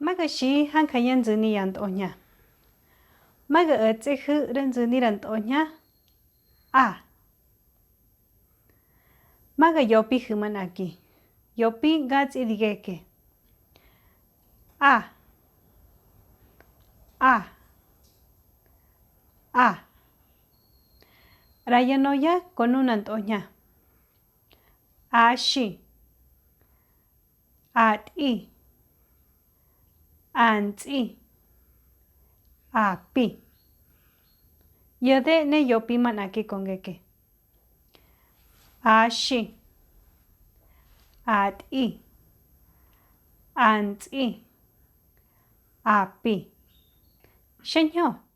Maga shi hankayan zini yan tonya. Maga tsehu ren zini ran tonya. A. Maga yopi human aquí. Yopi gats idigeke. A. A. A. Rayanoya con un antoña. Ashi. Ati. Anti. Api. Yode ne yopi manaki kongeke. Ashi. Ati. Anti. Api. Shenyo.